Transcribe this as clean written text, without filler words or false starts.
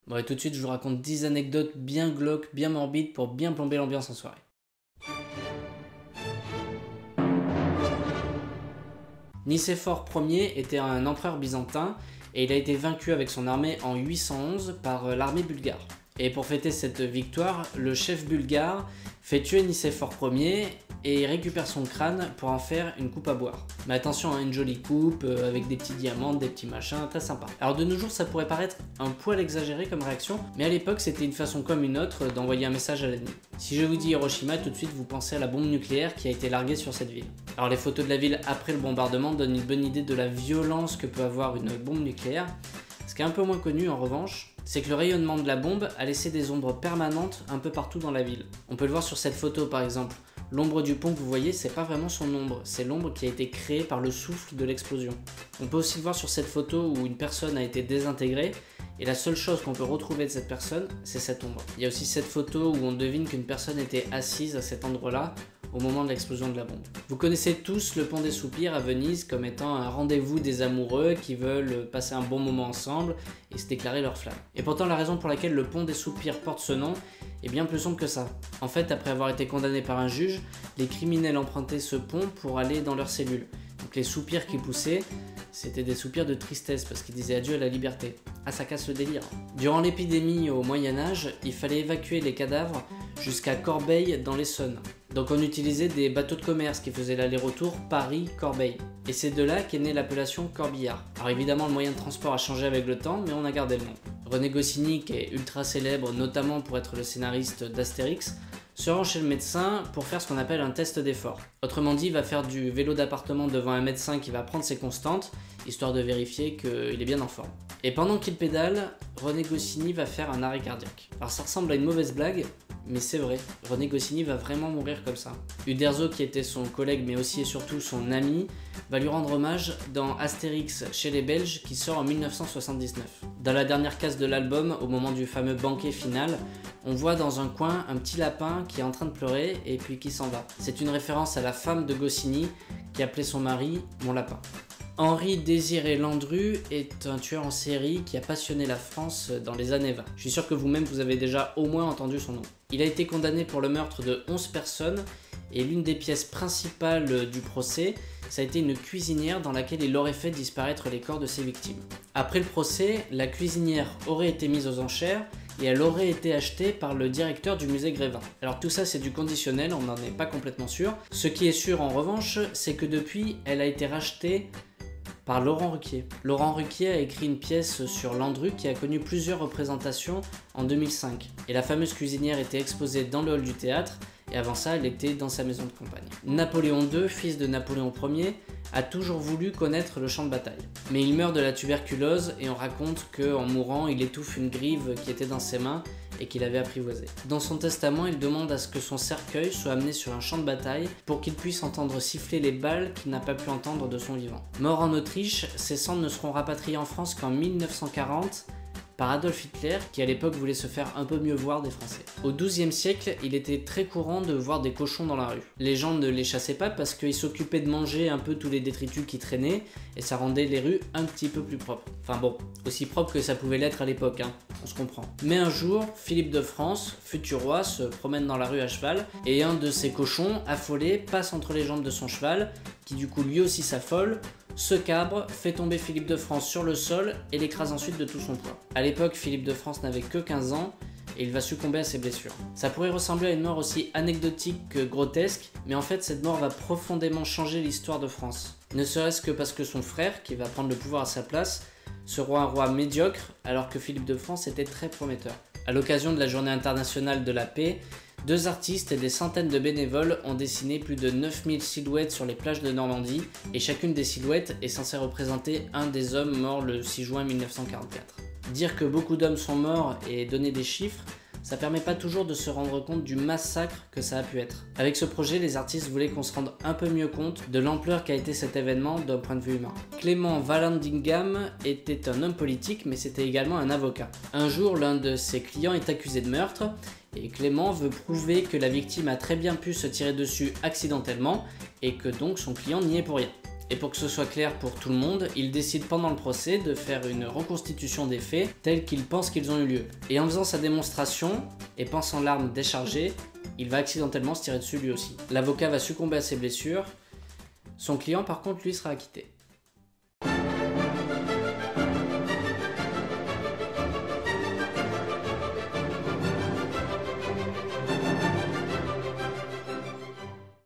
Bon, et tout de suite, je vous raconte 10 anecdotes bien glauques, bien morbides pour bien plomber l'ambiance en soirée. Nicéphore Ier était un empereur byzantin et il a été vaincu avec son armée en 811 par l'armée bulgare. Et pour fêter cette victoire, le chef bulgare fait tuer Nicéphore Ier et récupère son crâne pour en faire une coupe à boire. Mais attention, une jolie coupe avec des petits diamants, des petits machins, très sympa. Alors de nos jours, ça pourrait paraître un poil exagéré comme réaction, mais à l'époque, c'était une façon comme une autre d'envoyer un message à l'ennemi. Si je vous dis Hiroshima, tout de suite vous pensez à la bombe nucléaire qui a été larguée sur cette ville. Alors les photos de la ville après le bombardement donnent une bonne idée de la violence que peut avoir une bombe nucléaire. Ce qui est un peu moins connu en revanche, c'est que le rayonnement de la bombe a laissé des ombres permanentes un peu partout dans la ville. On peut le voir sur cette photo par exemple. L'ombre du pont que vous voyez, c'est pas vraiment son ombre, c'est l'ombre qui a été créée par le souffle de l'explosion. On peut aussi le voir sur cette photo où une personne a été désintégrée et la seule chose qu'on peut retrouver de cette personne, c'est cette ombre. Il y a aussi cette photo où on devine qu'une personne était assise à cet endroit-là au moment de l'explosion de la bombe. Vous connaissez tous le pont des Soupirs à Venise comme étant un rendez-vous des amoureux qui veulent passer un bon moment ensemble et se déclarer leur flamme. Et pourtant la raison pour laquelle le pont des Soupirs porte ce nom est bien plus sombre que ça. En fait, après avoir été condamnés par un juge, les criminels empruntaient ce pont pour aller dans leurs cellules. Donc les soupirs qu'ils poussaient, c'était des soupirs de tristesse parce qu'ils disaient adieu à la liberté. Ah, ça casse le délire. Durant l'épidémie au Moyen-Âge, il fallait évacuer les cadavres jusqu'à Corbeil dans l'Essonne. Donc on utilisait des bateaux de commerce qui faisaient l'aller-retour Paris-Corbeil. Et c'est de là qu'est née l'appellation corbillard. Alors évidemment le moyen de transport a changé avec le temps, mais on a gardé le nom. René Goscinny, qui est ultra célèbre notamment pour être le scénariste d'Astérix, se rend chez le médecin pour faire ce qu'on appelle un test d'effort. Autrement dit, il va faire du vélo d'appartement devant un médecin qui va prendre ses constantes, histoire de vérifier qu'il est bien en forme. Et pendant qu'il pédale, René Goscinny va faire un arrêt cardiaque. Alors ça ressemble à une mauvaise blague, mais c'est vrai, René Goscinny va vraiment mourir comme ça. Uderzo, qui était son collègue mais aussi et surtout son ami, va lui rendre hommage dans Astérix chez les Belges qui sort en 1979. Dans la dernière case de l'album, au moment du fameux banquet final, on voit dans un coin un petit lapin qui est en train de pleurer et puis qui s'en va. C'est une référence à la femme de Goscinny qui appelait son mari mon lapin. Henri Désiré Landru est un tueur en série qui a passionné la France dans les années 20. Je suis sûr que vous-même vous avez déjà au moins entendu son nom. Il a été condamné pour le meurtre de 11 personnes et l'une des pièces principales du procès, ça a été une cuisinière dans laquelle il aurait fait disparaître les corps de ses victimes. Après le procès, la cuisinière aurait été mise aux enchères et elle aurait été achetée par le directeur du musée Grévin. Alors tout ça c'est du conditionnel, on n'en est pas complètement sûr. Ce qui est sûr en revanche, c'est que depuis, elle a été rachetée par Laurent Ruquier. Laurent Ruquier a écrit une pièce sur Landru qui a connu plusieurs représentations en 2005. Et la fameuse cuisinière était exposée dans le hall du théâtre, et avant ça, elle était dans sa maison de campagne. Napoléon II, fils de Napoléon Ier, a toujours voulu connaître le champ de bataille. Mais il meurt de la tuberculose et on raconte qu'en mourant, il étouffe une grive qui était dans ses mains et qu'il avait apprivoisée. Dans son testament, il demande à ce que son cercueil soit amené sur un champ de bataille pour qu'il puisse entendre siffler les balles qu'il n'a pas pu entendre de son vivant. Mort en Autriche, ses cendres ne seront rapatriées en France qu'en 1940 par Adolf Hitler, qui à l'époque voulait se faire un peu mieux voir des Français. Au XIIe siècle, il était très courant de voir des cochons dans la rue. Les gens ne les chassaient pas parce qu'ils s'occupaient de manger un peu tous les détritus qui traînaient, et ça rendait les rues un petit peu plus propres. Enfin bon, aussi propre que ça pouvait l'être à l'époque, hein, on se comprend. Mais un jour, Philippe de France, futur roi, se promène dans la rue à cheval, et un de ces cochons, affolé, passe entre les jambes de son cheval, qui du coup lui aussi s'affole, se cabre, fait tomber Philippe de France sur le sol et l'écrase ensuite de tout son poids. À l'époque, Philippe de France n'avait que 15 ans et il va succomber à ses blessures. Ça pourrait ressembler à une mort aussi anecdotique que grotesque, mais en fait cette mort va profondément changer l'histoire de France. Ne serait-ce que parce que son frère, qui va prendre le pouvoir à sa place, sera un roi médiocre alors que Philippe de France était très prometteur. À l'occasion de la Journée internationale de la paix, 2 artistes et des centaines de bénévoles ont dessiné plus de 9000 silhouettes sur les plages de Normandie et chacune des silhouettes est censée représenter un des hommes morts le 6 juin 1944. Dire que beaucoup d'hommes sont morts et donner des chiffres, ça permet pas toujours de se rendre compte du massacre que ça a pu être. Avec ce projet, les artistes voulaient qu'on se rende un peu mieux compte de l'ampleur qu'a été cet événement d'un point de vue humain. Clément Vallandigham était un homme politique, mais c'était également un avocat. Un jour, l'un de ses clients est accusé de meurtre, et Clément veut prouver que la victime a très bien pu se tirer dessus accidentellement, et que donc son client n'y est pour rien. Et pour que ce soit clair pour tout le monde, il décide pendant le procès de faire une reconstitution des faits tels qu'il pense qu'ils ont eu lieu. Et en faisant sa démonstration, et pensant l'arme déchargée, il va accidentellement se tirer dessus lui aussi. L'avocat va succomber à ses blessures, son client par contre lui sera acquitté.